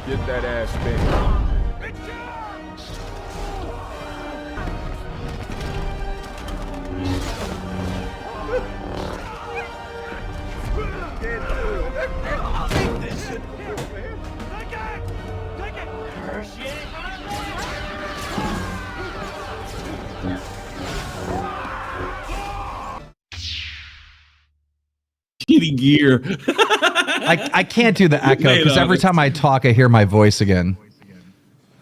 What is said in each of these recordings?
Get that ass bent. Gear. I can't do the echo because every time I talk, I hear my voice again.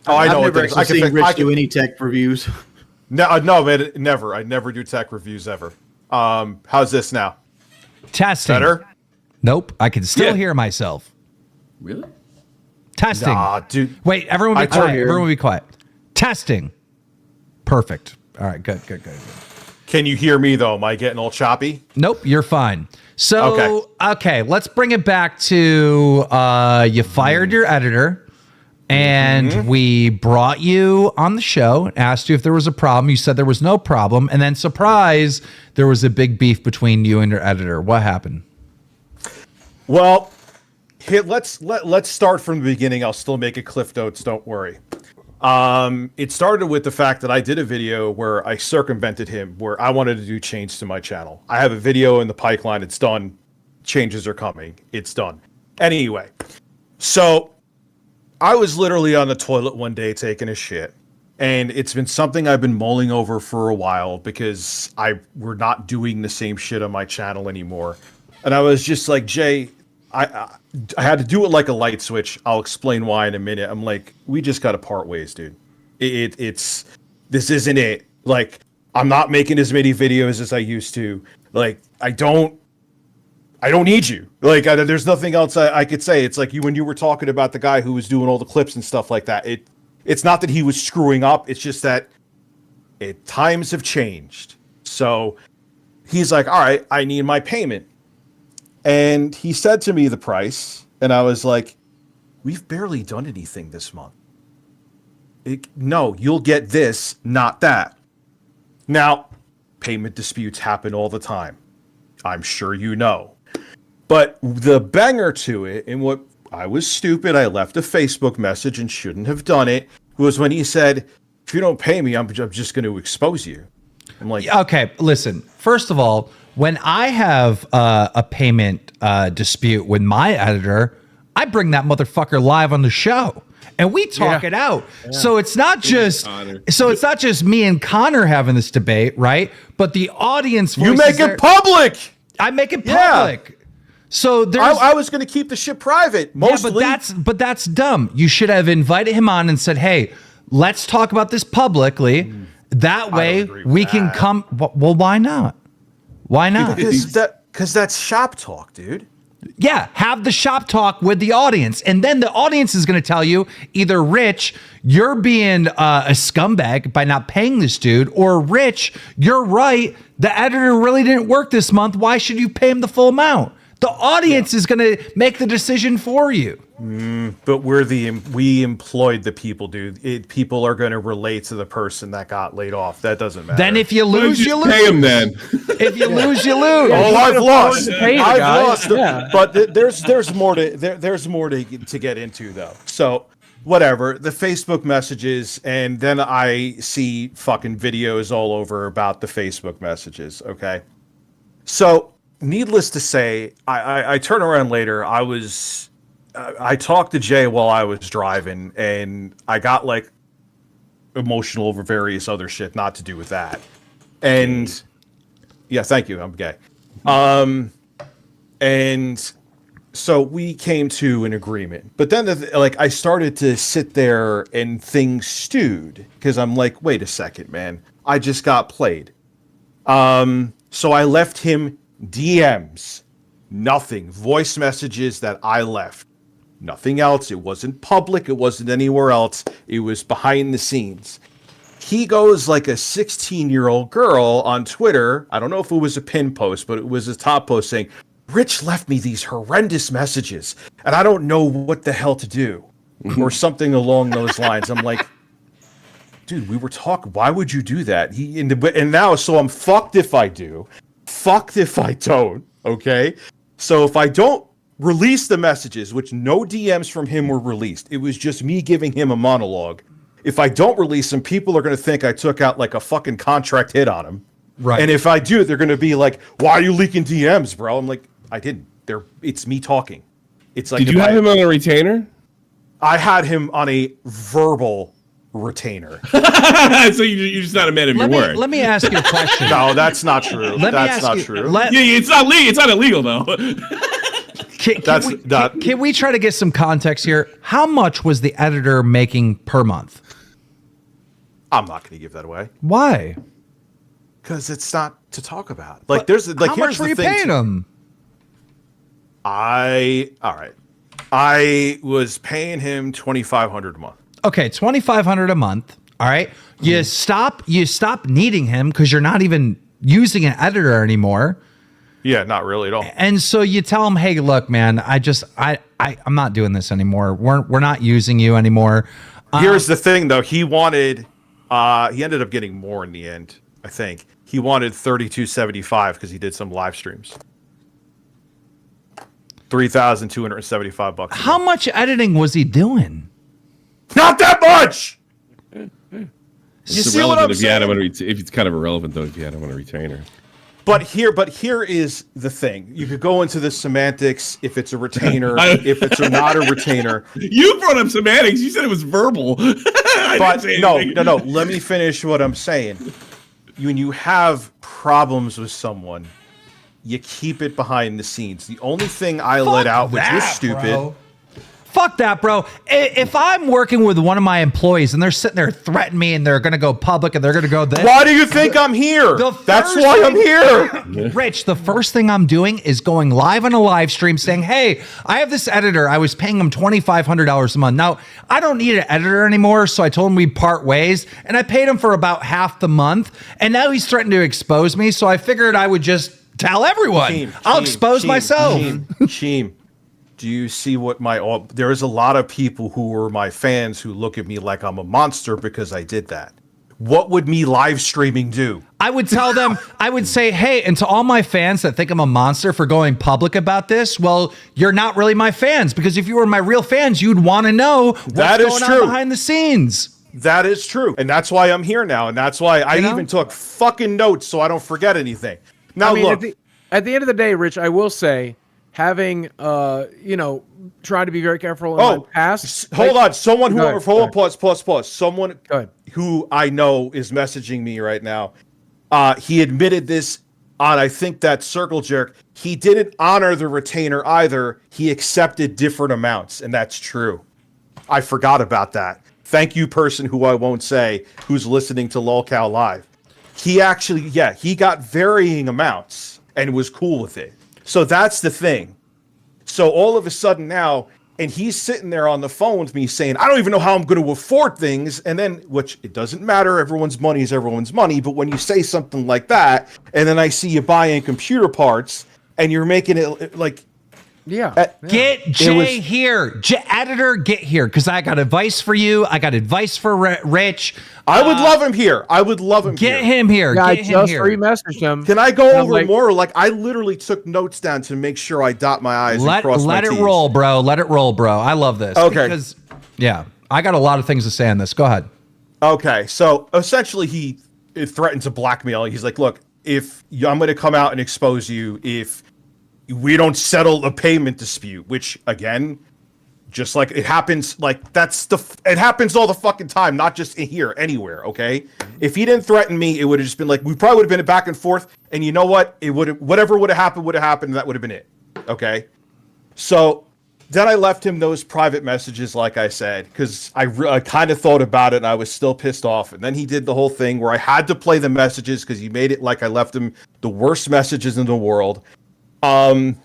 Oh, I know. I've never actually seen Rich do any tech reviews. No, man, never. I never do tech reviews ever. How's this now? Testing. Better? Nope. I can still hear myself. Really? Testing. Nah, dude. Wait, everyone be quiet. Everyone be quiet. Testing. Perfect. All right, good. Can you hear me, though? Am I getting all choppy? Nope, you're fine. So, okay, let's bring it back to you fired your editor, and we brought you on the show, asked you if there was a problem. You said there was no problem, and then, surprise, there was a big beef between you and your editor. What happened? Well, here, let's start from the beginning. I'll still make it Cliff Notes, don't worry. It started with the fact that I did a video where I circumvented him, where I wanted to do change to my channel. I have a video in the pipeline. It's done. Changes are coming. It's done. Anyway, so I was literally on the toilet one day taking a shit, and it's been something I've been mulling over for a while because we're not doing the same shit on my channel anymore. And I was just like, Jay, I had to do it like a light switch. I'll explain why in a minute. I'm like, we just got to part ways, dude. This isn't it. Like, I'm not making as many videos as I used to. Like, I don't need you. Like, there's nothing else I could say. It's like when you were talking about the guy who was doing all the clips and stuff like that. It's not that he was screwing up. It's just that times have changed. So he's like, all right, I need my payment. And he said to me the price, and I was like, we've barely done anything this month. No, you'll get this, not that. Now, payment disputes happen all the time. I'm sure you know. But the banger to it, and what I was stupid, I left a Facebook message and shouldn't have done it, was when he said, if you don't pay me, I'm just going to expose you. I'm like, okay, listen, first of all, when I have a payment dispute with my editor, I bring that motherfucker live on the show and we talk it out. Yeah. So it's not just me and Connor having this debate, right? But the audience you make it public. I make it public. Yeah. So there's I was going to keep the shit private mostly. Yeah, but that's dumb. You should have invited him on and said, "Hey, let's talk about this publicly." That way we can come. Well, why not? Why not? Because that's shop talk, dude. Yeah, have the shop talk with the audience. And then the audience is going to tell you either, Rich, you're being a scumbag by not paying this dude, or Rich, you're right. The editor really didn't work this month. Why should you pay him the full amount? The audience is going to make the decision for you. But we employed the people, dude. People are going to relate to the person that got laid off. That doesn't matter. Then if you lose, you lose. Pay him then. If you lose, you lose. Oh, I've lost. I've lost. Yeah. But there's more to get into though. So whatever, the Facebook messages, and then I see fucking videos all over about the Facebook messages. Okay, so needless to say, I turn around later. I talked to Jay while I was driving, and I got like emotional over various other shit, not to do with that. And yeah, thank you. I'm gay. And so we came to an agreement, but then I started to sit there and things stewed because I'm like, wait a second, man, I just got played. So I left him DMs, nothing, voice messages that I left. Nothing else. It wasn't public. It wasn't anywhere else. It was behind the scenes. He goes like a 16-year-old girl on Twitter. I don't know if it was a pin post, but it was a top post saying, Rich left me these horrendous messages, and I don't know what the hell to do, or something along those lines. I'm like, dude, we were talking. Why would you do that? And now, so I'm fucked if I do, fucked if I don't. Okay, so if I don't release the messages, which no DMs from him were released, it was just me giving him a monologue. If I don't release them, people are going to think I took out like a fucking contract hit on him. Right. And if I do, they're going to be like, "Why are you leaking DMs, bro?" I'm like, "I didn't. It's me talking." It's like, did you have him on a retainer? I had him on a verbal retainer. So you're just not a man of your word. Let me ask you a question. No, that's not true. That's not true. Yeah, it's not legal. It's not illegal though. Can we try to get some context here? How much was the editor making per month? I'm not going to give that away. Why? Because it's not to talk about. Like, there's like, how here's much were the you thing. paying him? I was paying him $2,500 a month. Okay, $2,500 a month. All right, you stop needing him because you're not even using an editor anymore. Yeah, not really at all. And so you tell him, hey, look, man, I'm not doing this anymore. We're not using you anymore. Here's the thing, though. He wanted. He ended up getting more in the end. I think he wanted $3,275 because he did some live streams. $3,275. How much editing was he doing? Not that much. It's see what I'm irrelevant if you had him saying? on if it's kind of irrelevant though if you had him on a retainer. But here is the thing. You could go into the semantics if it's a retainer, if it's not a retainer. You brought up semantics. You said it was verbal. But no. Let me finish what I'm saying. When you have problems with someone, you keep it behind the scenes. The only thing I let out, which was stupid. Bro. Fuck that, bro. If I'm working with one of my employees and they're sitting there threatening me and they're going to go public and they're going to go this. Why do you think I'm here? That's why I'm here. Rich, the first thing I'm doing is going live on a live stream saying, hey, I have this editor. I was paying him $2,500 a month. Now, I don't need an editor anymore, so I told him we'd part ways, and I paid him for about half the month, and now he's threatening to expose me, so I figured I would just tell everyone. I'll expose myself. Sheem. Do you see what there is a lot of people who are my fans who look at me like I'm a monster because I did that. What would me live streaming do? I would tell them, I would say, hey, and to all my fans that think I'm a monster for going public about this, well, you're not really my fans, because if you were my real fans, you'd want to know what's going on behind the scenes. That is true. And that's why I'm here now. And that's why I even took fucking notes so I don't forget anything. Now, look. At the end of the day, Rich, I will say, having, trying to be very careful in my past. Hold on. Someone who, pause. Someone Go who I know is messaging me right now. He admitted this on, I think, that Circle Jerk. He didn't honor the retainer either. He accepted different amounts, and that's true. I forgot about that. Thank you, person who I won't say, who's listening to LolCow Live. He actually, he got varying amounts and was cool with it. So that's the thing. So all of a sudden now, and he's sitting there on the phone with me saying, I don't even know how I'm going to afford things. And then, which it doesn't matter. Everyone's money is everyone's money. But when you say something like that, and then I see you buying computer parts and you're making it like, Get Jay here. Editor, get here. Because I got advice for you. I got advice for Rich. I would love him here. I would love him Get him here. Yeah, Get I him just here. re-messaged him. Can I go over more? Like, I literally took notes down to make sure I dot my I's and cross my T's. Let it roll, bro. Let it roll, bro. I love this. Okay. Because, I got a lot of things to say on this. Go ahead. Okay. So, essentially, he threatened to blackmail. He's like, look, if I'm going to come out and expose you if we don't settle a payment dispute, which, again, just like it happens, like it happens all the fucking time, not just in here, anywhere, okay? If he didn't threaten me, it would have just been like, we probably would have been back and forth, and you know what? It would have, whatever would have happened, and that would have been it, okay? So then I left him those private messages, like I said, because I kind of thought about it, and I was still pissed off, and then he did the whole thing where I had to play the messages because he made it like I left him the worst messages in the world. And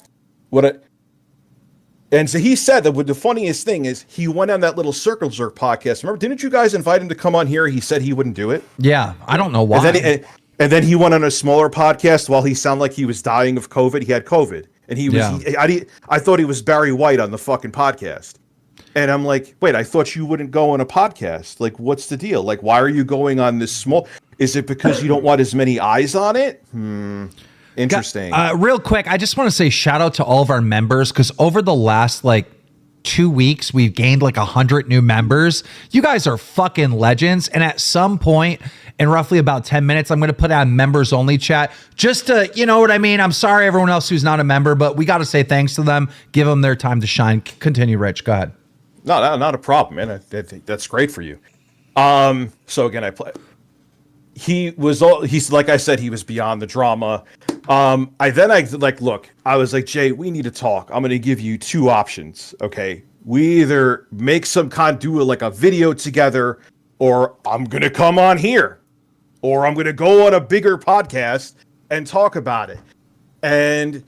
so he said that the funniest thing is he went on that little Circle Jerk podcast. Remember, didn't you guys invite him to come on here? He said he wouldn't do it. Yeah, I don't know why. And then he went on a smaller podcast while he sounded like he was dying of COVID. He had COVID, and he was. I thought he was Barry White on the fucking podcast. And I'm like, wait, I thought you wouldn't go on a podcast. Like, what's the deal? Like, why are you going on this small? Is it because you don't want as many eyes on it? Interesting. Real quick, I just want to say shout out to all of our members, because over the last 2 weeks, we've gained 100 new members. You guys are fucking legends. And at some point in roughly about 10 minutes, I'm going to put on members only chat just to, you know what I mean? I'm sorry, everyone else who's not a member, but we got to say thanks to them. Give them their time to shine. Continue, Rich. Go ahead. No, not a problem, man. I think that's great for you. So again, he's like I said, he was beyond the drama. Look, I was like, Jay, we need to talk. I'm going to give you two options. Okay. We either make do a video together, or I'm going to come on here, or I'm going to go on a bigger podcast and talk about it. And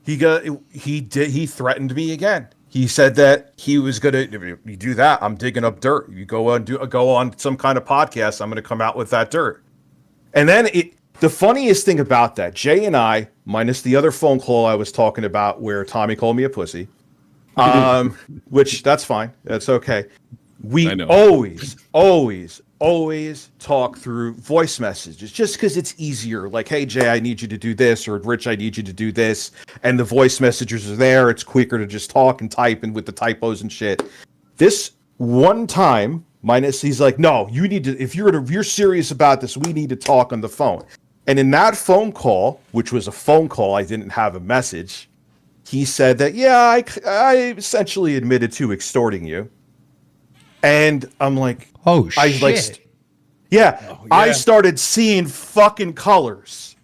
he threatened me again. He said that he was gonna, if you do that, I'm digging up dirt. You go on some kind of podcast, I'm gonna come out with that dirt. And then the funniest thing about that, Jay and I, minus the other phone call I was talking about where Tommy called me a pussy, which that's fine, that's okay. We always talk through voice messages just because it's easier. Like, hey, Jay, I need you to do this, or Rich, I need you to do this. And the voice messages are there. It's quicker to just talk and type, and with the typos and shit. This one time, he's like, no, you need to, if you're serious about this, we need to talk on the phone. And in that phone call, which was a phone call, I didn't have a message, he said that, yeah, I essentially admitted to extorting you. And I'm like, oh, shit. I started seeing fucking colors.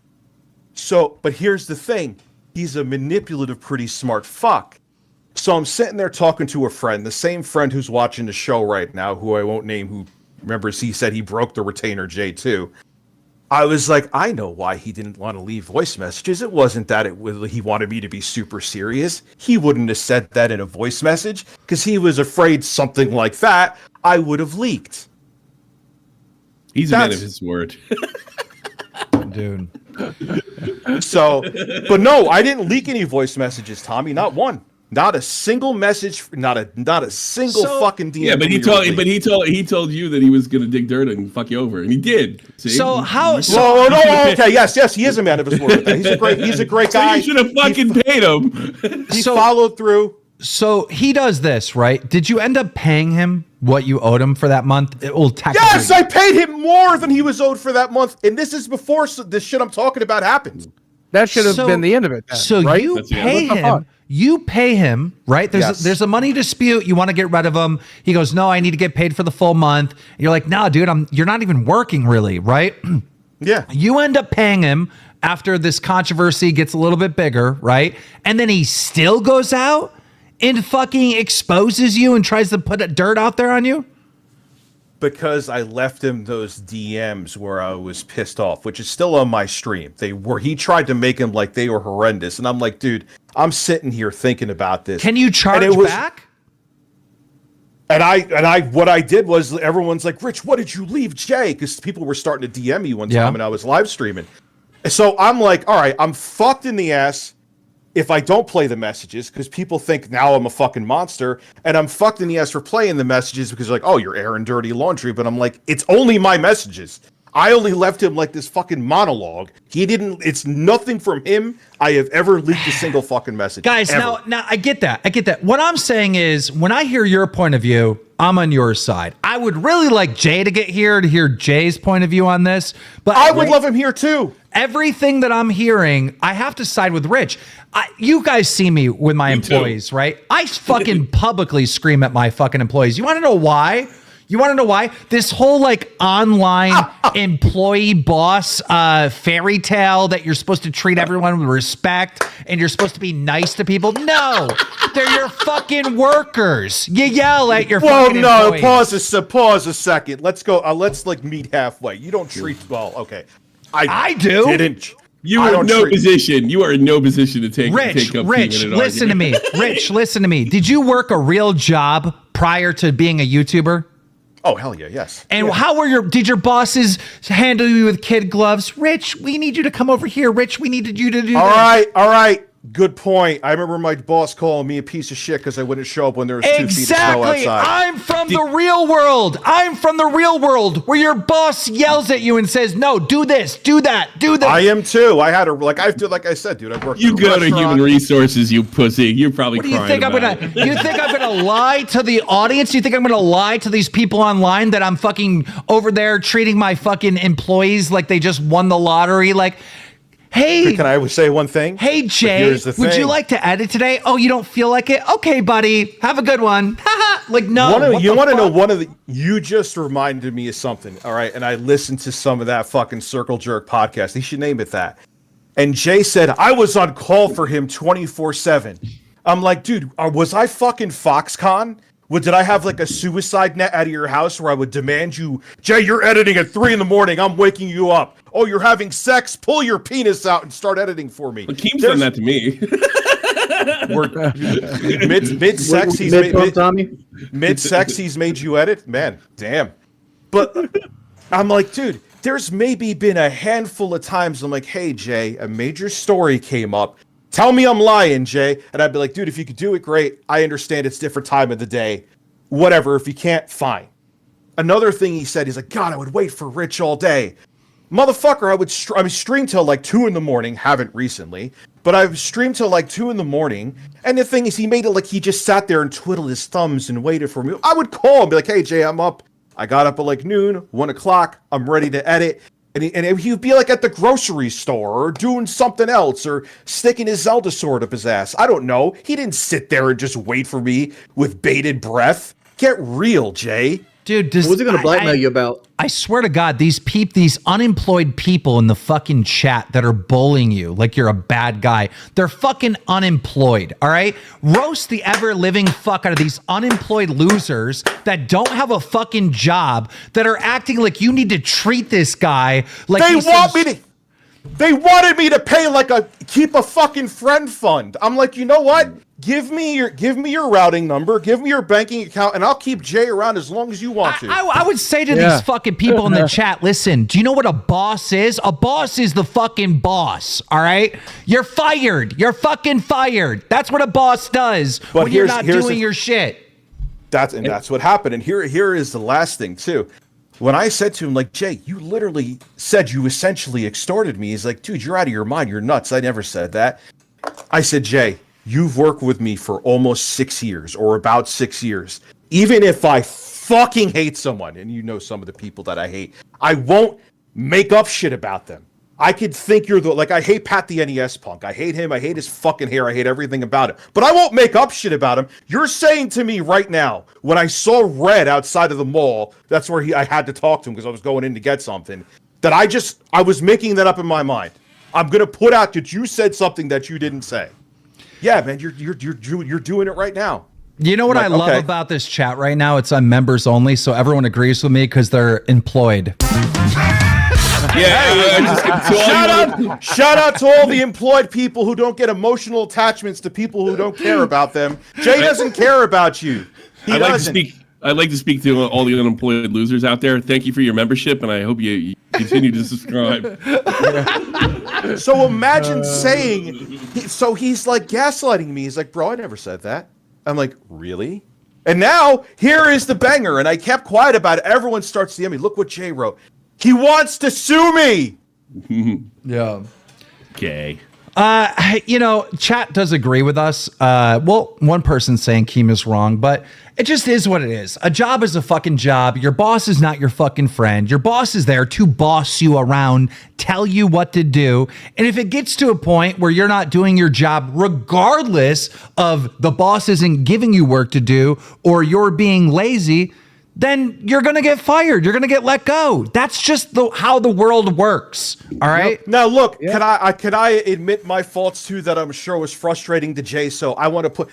So, but here's the thing. He's a manipulative, pretty smart fuck. So I'm sitting there talking to a friend, the same friend who's watching the show right now, who I won't name, who remembers he said he broke the retainer J2. I was like, I know why he didn't want to leave voice messages. It wasn't that he wanted me to be super serious. He wouldn't have said that in a voice message because he was afraid something like that I would have leaked. He's a man of his word. Dude. So, but no, I didn't leak any voice messages, Tommy. Not one. Not a single message. Not a single fucking DM. Yeah, but he told you that he was gonna dig dirt and fuck you over, and he did. See? So how? Okay, yes, he is a man of his word. He's a great guy. So you should have fucking paid him. He followed through. So he does this, right? Did you end up paying him what you owed him for that month? Yes, I paid him more than he was owed for that month, and this is before this shit I'm talking about happened. That should have been the end of it. Then, right? You pay him, right? There's a money dispute. You want to get rid of him. He goes, no, I need to get paid for the full month. And you're like, no, dude, you're not even working really, right? Yeah. You end up paying him after this controversy gets a little bit bigger, right? And then he still goes out and fucking exposes you and tries to put dirt out there on you? Because I left him those DMs where I was pissed off, which is still on my stream. He tried to make them like they were horrendous. And I'm like, dude, I'm sitting here thinking about this. Can you charge back? And what I did was everyone's like, Rich, what did you leave Jay? Because people were starting to DM me one time and I was live streaming. So I'm like, all right, I'm fucked in the ass if I don't play the messages, because people think now I'm a fucking monster, and I'm fucked in the ass for playing the messages because they're like, oh, you're airing dirty laundry. But I'm like, it's only my messages. I only left him like this fucking monologue. It's nothing from him I have ever leaked a single fucking message. Guys, ever. now I get that. What I'm saying is, when I hear your point of view, I'm on your side. I would really like Jay to get here to hear Jay's point of view on this. But I would love him here too. Everything that I'm hearing, I have to side with Rich. You guys see me with my employees, right? I fucking publicly scream at my fucking employees. You want to know why? This whole like online employee boss fairy tale that you're supposed to treat everyone with respect and you're supposed to be nice to people. No, they're your fucking workers. You yell at your fucking employees. Pause a second. Let's go. Let's like meet halfway. You don't treat okay. I do. Didn't. You are in no position. You are in no position to take up Rich, listen to me. Rich, listen to me. Did you work a real job prior to being a YouTuber? Oh, hell yeah, yes. And how did your bosses handle you with kid gloves? Rich, we need you to come over here. Rich, we needed you to do All right. Good point. I remember my boss calling me a piece of shit because I wouldn't show up when there was 2 feet of snow Exactly. outside. I'm from the real world. I'm from the real world where your boss yells at you and says, "No, do this, do that, do that." I am too. I had like I said, dude. I worked. You in a go to restaurant. human resources, you pussy. You're probably What do you crying think I'm about gonna? it. You think I'm gonna lie to the audience? You think I'm gonna lie to these people online that I'm fucking over there treating my fucking employees like they just won the lottery? Like, hey, Can I say one thing? hey But Jay, here's the would you thing. like to edit today? Oh, you don't feel like it? Okay, buddy, have a good one. Like, no. You want to know one of the? You just reminded me of something. All right, and I listened to some of that fucking Circle Jerk podcast. He should name it that. And Jay said I was on call for him 24/7. I'm like, dude, was I fucking Foxconn? Did I have like a suicide net out of your house where I would demand you, Jay, you're editing at 3 a.m. I'm waking you up. Oh, you're having sex? Pull your penis out and start editing for me. But Keem's done that to me. Mid-sex, he's made you edit? Man, damn. But I'm like, dude, there's maybe been a handful of times I'm like, hey, Jay, a major story came up. Tell me I'm lying, Jay. And I'd be like, dude, if you could do it, great. I understand it's different time of the day. Whatever. If you can't, fine. Another thing he said, he's like, God, I would wait for Rich all day. Motherfucker, I would stream till like 2 a.m. Haven't recently. But I've streamed till like 2 a.m. And the thing is, he made it like he just sat there and twiddled his thumbs and waited for me. I would call and be like, hey, Jay, I'm up. I got up at like noon, 1 o'clock. I'm ready to edit. And he'd be like at the grocery store or doing something else or sticking his Zelda sword up his ass. I don't know. He didn't sit there and just wait for me with bated breath. Get real, Jay. Dude, What was he going to blackmail you about? I swear to God, these unemployed people in the fucking chat that are bullying you like you're a bad guy, they're fucking unemployed, all right? Roast the ever-living fuck out of these unemployed losers that don't have a fucking job, that are acting like you need to treat this guy like They wanted me to pay keep a fucking friend fund. I'm like, you know what? Give me your routing number, give me your banking account, and I'll keep Jay around as long as you want to. I would say to these fucking people in the chat, listen, do you know what a boss is? A boss is the fucking boss, all right? You're fired. You're fucking fired. That's what a boss does when you're not doing your shit. That's what happened. And here is the last thing, too. When I said to him, like, Jay, you literally said you essentially extorted me. He's like, dude, you're out of your mind. You're nuts. I never said that. I said, Jay, you've worked with me for almost 6 years or about 6 years. Even if I fucking hate someone, and you know some of the people that I hate, I won't make up shit about them. I could think I hate Pat the NES punk. I hate him. I hate his fucking hair. I hate everything about it. But I won't make up shit about him. You're saying to me right now, when I saw Red outside of the mall, that's where I had to talk to him because I was going in to get something, that I was making that up in my mind. I'm going to put out that you said something that you didn't say. Yeah, man, you're doing it right now. You know what I love about this chat right now? It's on members only, so everyone agrees with me because they're employed. Shout out to all the employed people who don't get emotional attachments to people who don't care about them. Jay doesn't care about you. I'd like to speak to all the unemployed losers out there. Thank you for your membership, and I hope you continue to subscribe. So imagine saying, he's like gaslighting me. He's like, bro, I never said that. I'm like, really? And now here is the banger, and I kept quiet about it. Everyone starts DMing me. Look what Jay wrote. He wants to sue me. Yeah. Okay. Chat does agree with us. One person's saying Keem is wrong, but it just is what it is. A job is a fucking job. Your boss is not your fucking friend. Your boss is there to boss you around, tell you what to do. And if it gets to a point where you're not doing your job, regardless of the boss isn't giving you work to do or you're being lazy, then you're going to get fired. You're going to get let go. That's just how the world works. All right. Yep. Now, look, can I admit my faults too that I'm sure was frustrating to Jay? So I want to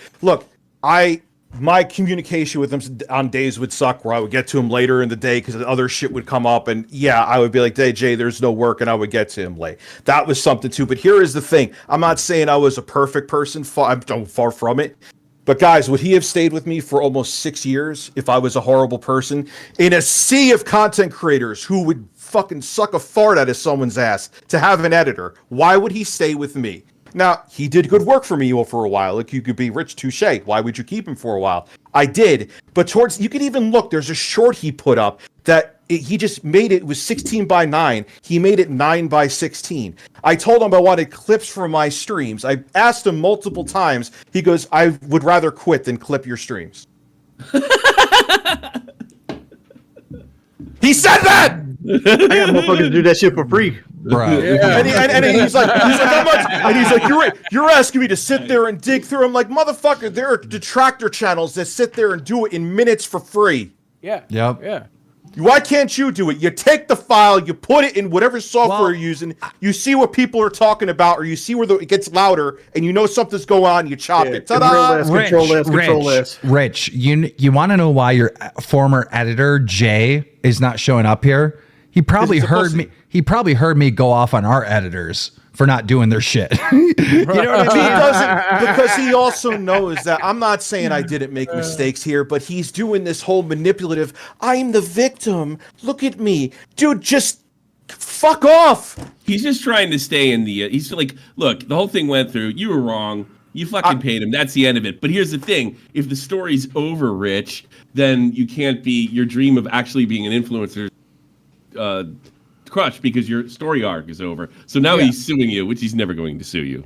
my communication with him on days would suck where I would get to him later in the day because other shit would come up. And yeah, I would be like, hey, Jay, there's no work. And I would get to him late. That was something too. But here is the thing. I'm not saying I was a perfect person. I'm far from it. But guys, would he have stayed with me for almost 6 years if I was a horrible person? In a sea of content creators who would fucking suck a fart out of someone's ass to have an editor, why would he stay with me? Now, he did good work for me for a while. Like, you could be Rich, touche. Why would you keep him for a while? I did. But you can even look, there's a short he put up that he just made it was 16 by 9. He made it 9 by 16. I told him I wanted clips for my streams. I asked him multiple times. He goes, I would rather quit than clip your streams. He said that! I got motherfuckers to do that shit for free. Bro. And he's like, how much? And he's like, you're asking me to sit there and dig through. I'm like, motherfucker, there are detractor channels that sit there and do it in minutes for free. Yeah. Yep. Yeah. Why can't you do it? You take the file, you put it in whatever software you're using, you see what people are talking about, or you see where it gets louder, and you know something's going on, you chop it. Ta-da! Control S. Rich, you want to know why your former editor Jay is not showing up here? He probably heard me. He probably heard me go off on our editors for not doing their shit. You know what I mean? He doesn't, because he also knows that I'm not saying I didn't make mistakes here, but he's doing this whole manipulative, I'm the victim, look at me. Dude, just fuck off. He's just trying to stay in the, he's like, look, the whole thing went through, you were wrong, you fucking paid him, that's the end of it. But here's the thing, if the story's over, Rich, then you can't be, your dream of actually being an influencer crushed because your story arc is over. So now he's suing you, which he's never going to sue you.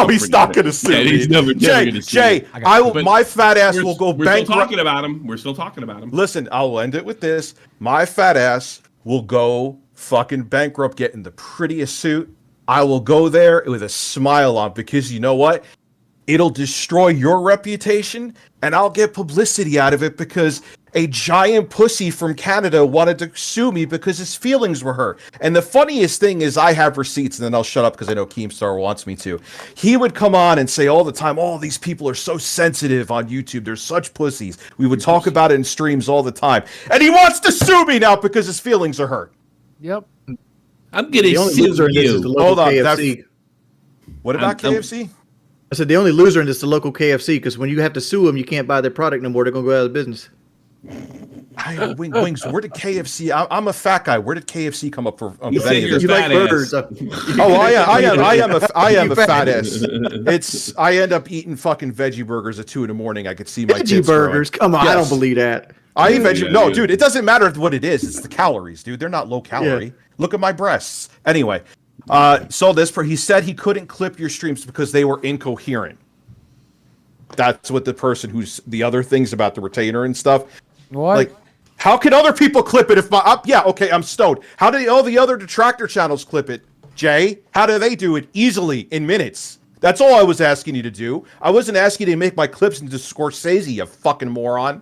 He's not going to sue you. He's never going to sue you. My fat ass will go bankrupt. We're still talking about him. We're still talking about him. Listen, I'll end it with this. My fat ass will go fucking bankrupt getting the prettiest suit. I will go there with a smile on because you know what? It'll destroy your reputation and I'll get publicity out of it because a giant pussy from Canada wanted to sue me because his feelings were hurt. And the funniest thing is I have receipts, and then I'll shut up because I know Keemstar wants me to. He would come on and say all the time, oh, these people are so sensitive on YouTube. They're such pussies. We would talk about it in streams all the time. And he wants to sue me now because his feelings are hurt. Yep. I'm going to sue you. Hold on. KFC. What about KFC? I said the only loser in this is the local KFC because when you have to sue them, you can't buy their product no more. They're going to go out of business. Wings, where did KFC? I'm a fat guy. Where did KFC come up for? You say you're you like burgers? Oh, I am a fat ass. I end up eating fucking veggie burgers at 2 a.m. I could see my Veggie burgers. Come on, I don't believe that. I eat veggie. No, dude, it doesn't matter what it is. It's the calories, dude. They're not low calorie. Yeah. Look at my breasts. Anyway, he said he couldn't clip your streams because they were incoherent. That's what the person who's the other things about the retainer and stuff. What? Like, how can other people clip it if I'm stoned. How do all the other detractor channels clip it, Jay? How do they do it easily in minutes? That's all I was asking you to do. I wasn't asking you to make my clips into Scorsese, you fucking moron.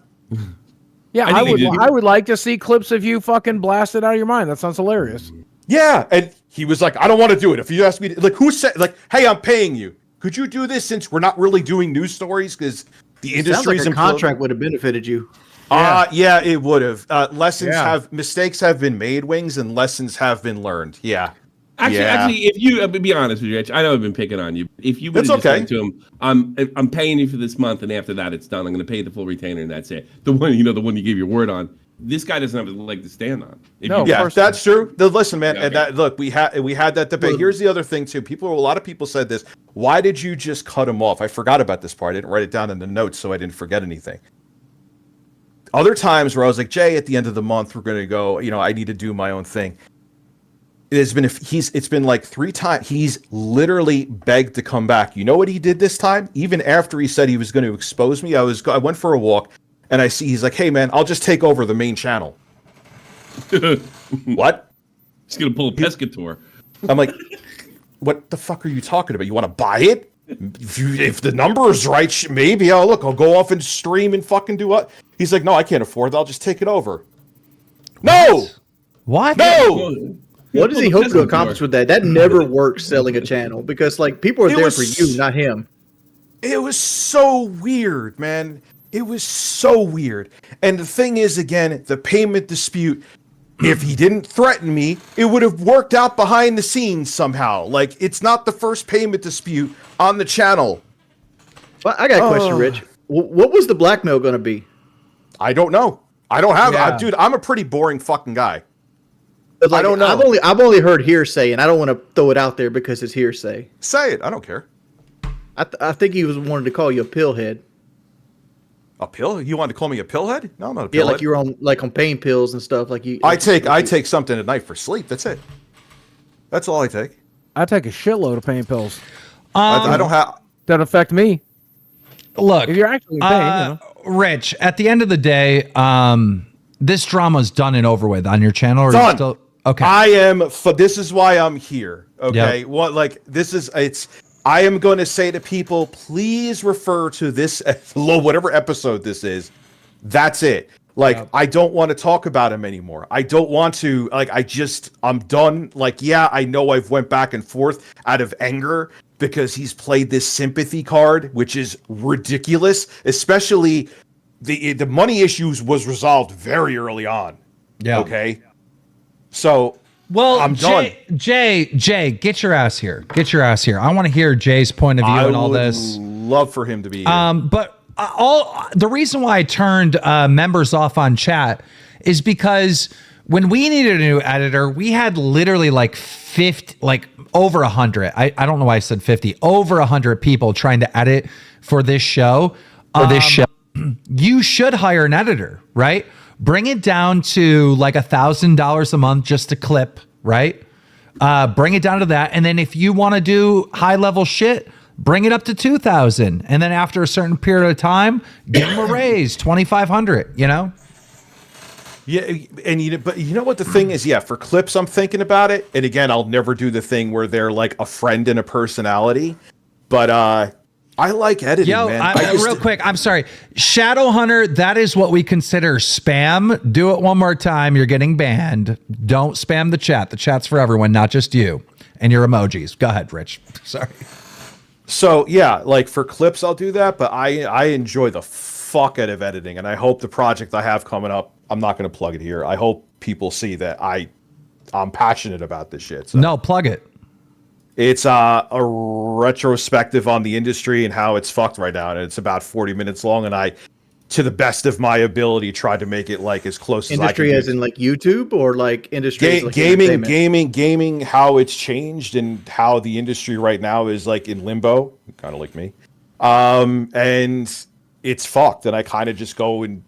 Yeah, I would like to see clips of you fucking blasted out of your mind. That sounds hilarious. Yeah, and he was like, I don't want to do it. If you ask me, who said, hey, I'm paying you. Could you do this since we're not really doing news stories? Because the industry's sounds like a contract would have benefited you. Yeah, it would have. Mistakes have been made, Wings, and lessons have been learned. Yeah. Actually, if you be honest with you, Rich, I know I've been picking on you. If you would have said to him, I'm paying you for this month, and after that it's done, I'm going to pay the full retainer, and that's it. The one you give your word on. This guy doesn't have a leg to stand on. That's true. Listen, man, and look, we had that debate. Here's the other thing too. A lot of people said this. Why did you just cut him off? I forgot about this part. I didn't write it down in the notes, so I didn't forget anything. Other times where I was like, Jay, at the end of the month, we're going to go, I need to do my own thing. It's been like 3 times. He's literally begged to come back. You know what he did this time? Even after he said he was going to expose me, I went for a walk and he's like, hey man, I'll just take over the main channel. What? He's going to pull a Pescator. I'm like, what the fuck are you talking about? You want to buy it? If the number is right, maybe I'll go off and stream and fucking do what? He's like, no, I can't afford it. I'll just take it over. No! What? No! What does he hope to accomplish with that? That never works selling a channel because people are there for you, not him. It was so weird, man. It was so weird. And the thing is, again, the payment dispute, if he didn't threaten me, it would have worked out behind the scenes somehow. It's not the first payment dispute on the channel. Well, I got a question, Rich. What was the blackmail going to be? I don't know. I don't have dude, I'm a pretty boring fucking guy. Like, I don't know. I've only heard hearsay, and I don't want to throw it out there because it's hearsay. Say it. I don't care. I think he was wanted to call you a pillhead. A pill? You wanted to call me a pillhead? No, I'm not a pillhead. Yeah, like you're on pain pills and stuff. Like you. I take something at night for sleep. That's it. That's all I take. I take a shitload of pain pills. I don't have. That affect me. Look, If you're actually in pain, Rich, at the end of the day, this drama's done and over with on your channel. Or Done. Still, okay. I am. This is why I'm here. Okay. Yep. What? Like this is. It's. I am going to say to people, please refer to this, whatever episode this is. That's it. Like, I don't want to talk about him anymore. I don't want to, like, I'm done. Like, yeah, I know I've went back and forth out of anger because he's played this sympathy card, which is ridiculous, especially the money issues was resolved very early on. Yeah. Okay. So, well, I'm done. Jay, get your ass here. Get your ass here. I want to hear Jay's point of view on all this. Love for him to be here. But the reason why I turned members off on chat is because when we needed a new editor, we had literally like 50, like over 100. I don't know why I said 50. Over 100 people trying to edit for this show. You should hire an editor, right? Bring it down to like $1,000 a month just to clip, right? Bring it down to that. And then if you want to do high level shit, bring it up to 2,000. And then after a certain period of time, give them a raise, 2,500, you know? Yeah, and but you know what the thing is? Yeah, for clips, I'm thinking about it. And again, I'll never do the thing where they're like a friend and a personality. But I like editing, man. Real quick, I'm sorry. Shadowhunter, that is what we consider spam. Do it one more time. You're getting banned. Don't spam the chat. The chat's for everyone, not just you and your emojis. Go ahead, Rich. Sorry. So, yeah, like for clips, I'll do that. But I enjoy the fuck out of editing. And I hope the project I have coming up, I'm not going to plug it here. I hope people see that I'm passionate about this shit. So. No, plug it. It's a retrospective on the industry and how it's fucked right now. And it's about 40 minutes long. And I, to the best of my ability, tried to make it like as close as I can. Industry as in like YouTube or like industry? Like gaming, how it's changed and how the industry right now is like in limbo, kind of like me. And it's fucked. And I kind of just go and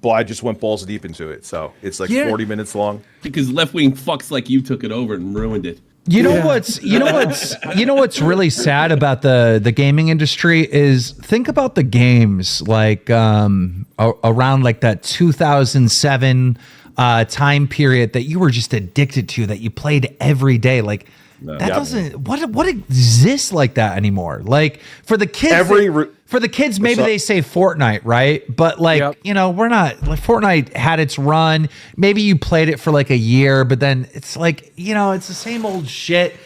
I just went balls deep into it. So it's like 40 minutes long. Because left-wing fucks like you took it over and ruined it. You know what's really sad about the gaming industry is think about the games like around like that 2007 time period that you were just addicted to, that you played every day. Like doesn't what exists like that anymore? Like for the kids, maybe they say Fortnite, right? But like we're not like Fortnite had its run. Maybe you played it for like a year, but then it's like it's the same old shit.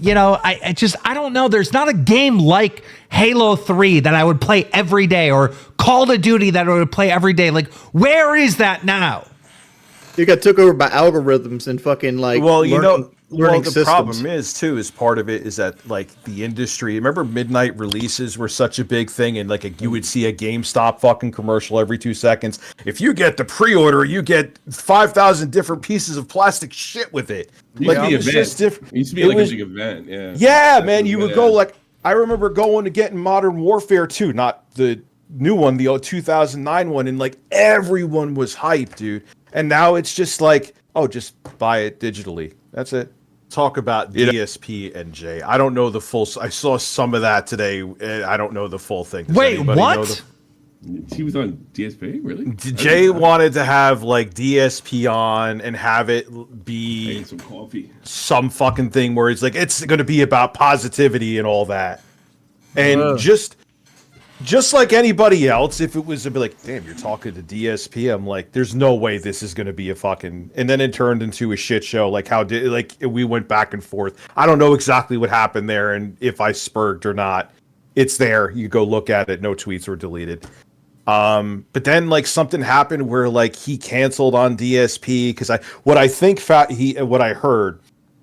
I don't know. There's not a game like Halo 3 that I would play every day, or Call of Duty that I would play every day. Like where is that now? You got took over by algorithms and fucking like. Well, the systems. problem is part of it is that like the industry. Remember, midnight releases were such a big thing, and like you would see a GameStop fucking commercial every 2 seconds. If you get the pre-order, you get 5,000 different pieces of plastic shit with it. It used to be like a big event. Yeah. Yeah, man. You would go like I remember going to get in Modern Warfare 2, not the new one, the 2009 one, and like everyone was hyped, dude. And now it's just like, oh, just buy it digitally. That's it. Talk about DSP and J. I don't know the full. I saw some of that today. I don't know the full thing. Wait, what? He was on DSP, really? Jay wanted to have like DSP on and have it be some coffee, some fucking thing where it's like it's going to be about positivity and all that, and just like anybody else, if it was to be like, damn, you're talking to DSP, I'm like, there's no way this is going to be a fucking. And then it turned into a shit show. Like we went back and forth. I don't know exactly what happened there and if I spurged or not. It's there. You go look at it. No tweets were deleted. But then like something happened where like he canceled on DSP because what I heard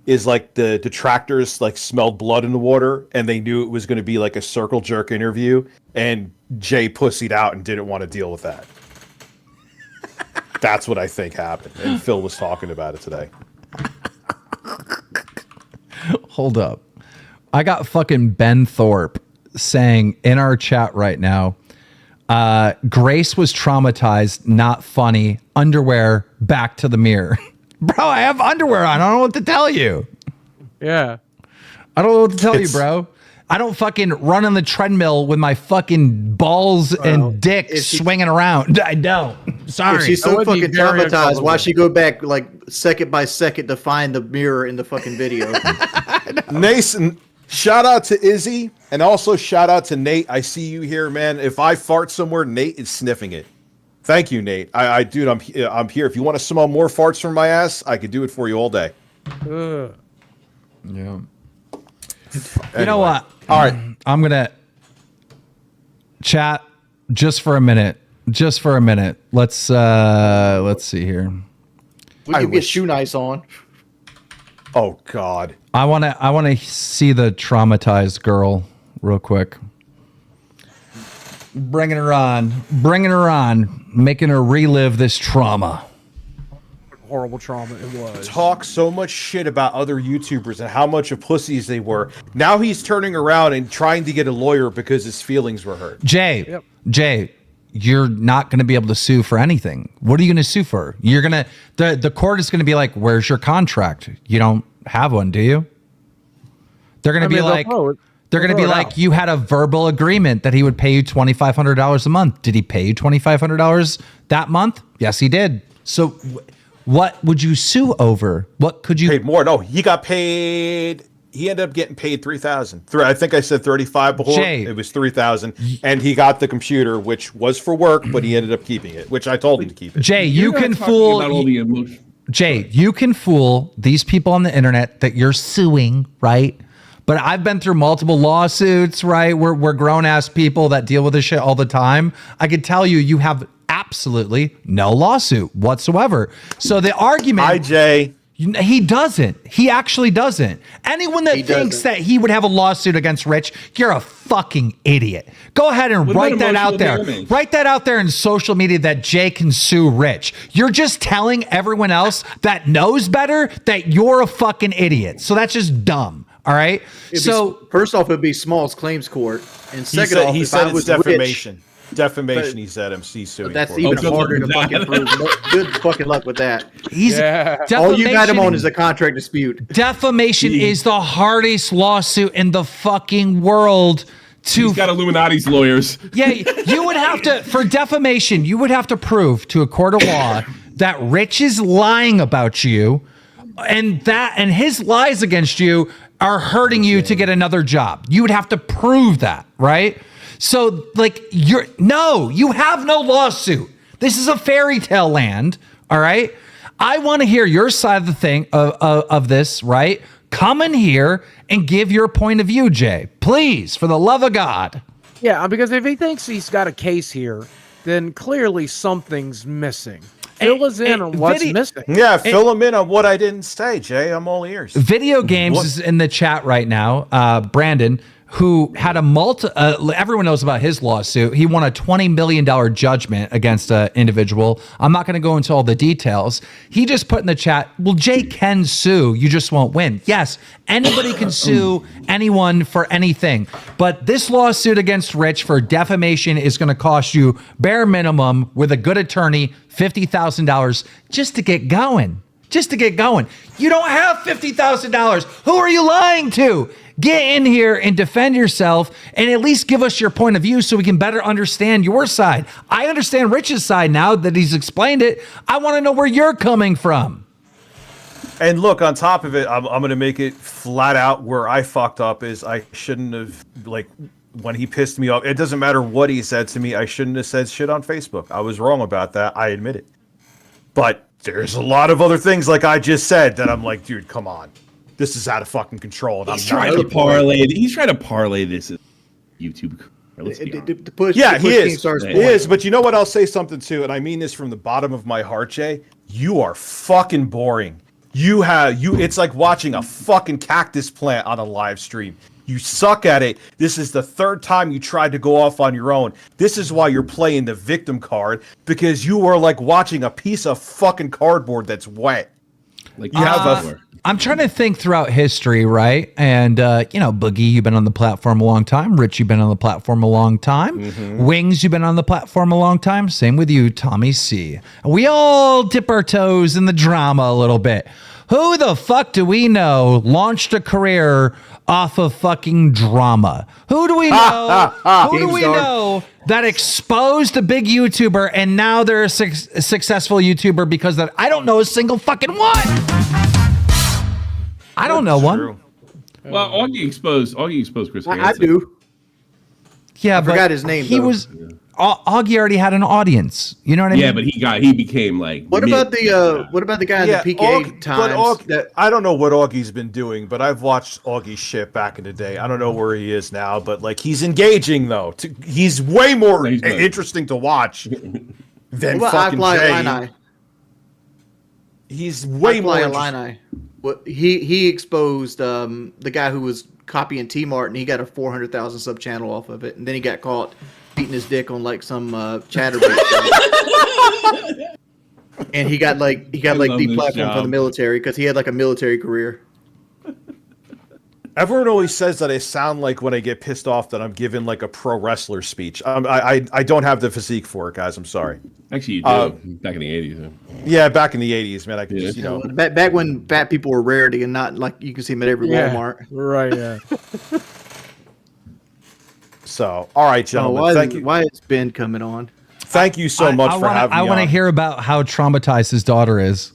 is like the detractors like smelled blood in the water and they knew it was going to be like a circle jerk interview, and Jay pussied out and didn't want to deal with that. That's what I think happened, and Phil was talking about it today. Hold up. I got fucking Ben Thorpe saying in our chat right now, Grace was traumatized, not funny. Underwear, back to the mirror. Bro, I have underwear on. I don't know what to tell you. Yeah. I don't know what to tell you, bro. I don't fucking run on the treadmill with my fucking balls and dick swinging around. I don't. Sorry. If she's so fucking traumatized, why uncomfortable. she go back like second by second to find the mirror in the fucking video? Nason, shout out to Izzy, and also shout out to Nate. I see you here, man. If I fart somewhere, Nate is sniffing it. Thank you, Nate. Dude, I'm here. If you want to smell more farts from my ass, I could do it for you all day. Ugh. Yeah. Anyway. You know what? All right. I'm going to chat just for a minute. Just for a minute. Let's see here. We can get shoe nice on. Oh God. I want to see the traumatized girl real quick. Bringing her on, making her relive this trauma. Horrible trauma it was. Talk so much shit about other YouTubers and how much of pussies they were. Now he's turning around and trying to get a lawyer because his feelings were hurt. Jay, you're not going to be able to sue for anything. What are you going to sue for? You're going to, the court is going to be like, where's your contract? You don't have one, do you? They're going to be like, they're going to be like, you had a verbal agreement that he would pay you $2,500 a month. Did he pay you $2,500 that month? Yes, he did. So what would you sue over? What could you paid more? No, he got paid. He ended up getting paid $3,000. I think I said 35 before. Jay, it was 3,000, and he got the computer, which was for work, but he ended up keeping it, which I told him to keep it. Jay, you can fool. Jay, you can fool these people on the internet that you're suing, right? But I've been through multiple lawsuits, right? We're grown ass people that deal with this shit all the time. I could tell you, you have absolutely no lawsuit whatsoever. So the argument, Hi, Jay. He doesn't. He actually doesn't. Anyone that thinks that he would have a lawsuit against Rich, you're a fucking idiot. Go ahead and write that out there. Write that out there in social media that Jay can sue Rich. You're just telling everyone else that knows better that you're a fucking idiot. So that's just dumb. All right. First off, it'd be Smalls Claims Court, and second off, he if said I was it's defamation. Rich, Defamation, he said MC suing. That's even harder to fucking prove. Good fucking luck with that. All you got him on is a contract dispute. Defamation is the hardest lawsuit in the fucking world. He's got Illuminati's lawyers. Yeah, you would have to, for defamation, you would have to prove to a court of law that Rich is lying about you, and his lies against you are hurting you to get another job. You would have to prove that, right? So, like, you have no lawsuit. This is a fairy tale land, all right? I want to hear your side of the thing, of this, right? Come in here and give your point of view, Jay. Please, for the love of God. Yeah, because if he thinks he's got a case here, then clearly something's missing. Fill us in on what's missing. Yeah, fill him in on what I didn't say, Jay. I'm all ears. Video Games is in the chat right now. Brandon, who had everyone knows about his lawsuit. He won a $20 million judgment against an individual. I'm not going to go into all the details. He just put in the chat, well, Jay can sue, you just won't win. Yes, anybody can sue anyone for anything. But this lawsuit against Rich for defamation is going to cost you, bare minimum, with a good attorney, $50,000 just to get going. Just to get going. You don't have $50,000. Who are you lying to? Get in here and defend yourself and at least give us your point of view so we can better understand your side. I understand Rich's side now that he's explained it. I want to know where you're coming from. And look, on top of it, I'm going to make it flat out where I fucked up is I shouldn't have, like, when he pissed me off, it doesn't matter what he said to me, I shouldn't have said shit on Facebook. I was wrong about that. I admit it. But there's a lot of other things, like I just said, that I'm like, dude, come on. This is out of fucking control. He's trying to parlay this YouTube. Yeah, he is. He is. But you know what? I'll say something too, and I mean this from the bottom of my heart, Jay. You are fucking boring. It's like watching a fucking cactus plant on a live stream. You suck at it. This is the third time you tried to go off on your own. This is why you're playing the victim card, because you are like watching a piece of fucking cardboard that's wet. Like You have before. I'm trying to think throughout history, right? And, Boogie, you've been on the platform a long time. Rich, you've been on the platform a long time. Wings, you've been on the platform a long time. Same with you, Tommy C. We all dip our toes in the drama a little bit. Who the fuck do we know launched a career off of fucking drama? Who do we know? Who do we know that exposed a big YouTuber and now they're a successful YouTuber because that? I don't know a single fucking one. I don't know one. Well, Augie exposed Chris Hansen. I do. Yeah, I forgot his name. Augie already had an audience. You know what I mean? Yeah, but he became like. What about the guy in the PK times? I don't know what Augie's been doing, but I've watched Augie shit back in the day. I don't know where he is now, but like he's engaging though. He's way more interesting to watch than fucking Jay. He's way more interesting. He exposed the guy who was copying T-Mart, and he got a 400,000 sub channel off of it, and then he got caught beating his dick on like some chatterbait. And he got deplatformed from the military because he had like a military career. Everyone always says that I sound like when I get pissed off that I'm giving like a pro wrestler speech. I don't have the physique for it, guys. I'm sorry. Actually, you do. Back in the 80s. Huh? Yeah, back in the 80s, man. I could just, Back when fat people were rarity and not like you can see them at every Walmart. Right, yeah. So, all right, gentlemen. Thank you. Why is Ben coming on? Thank you so much for having me. I want to hear about how traumatized his daughter is.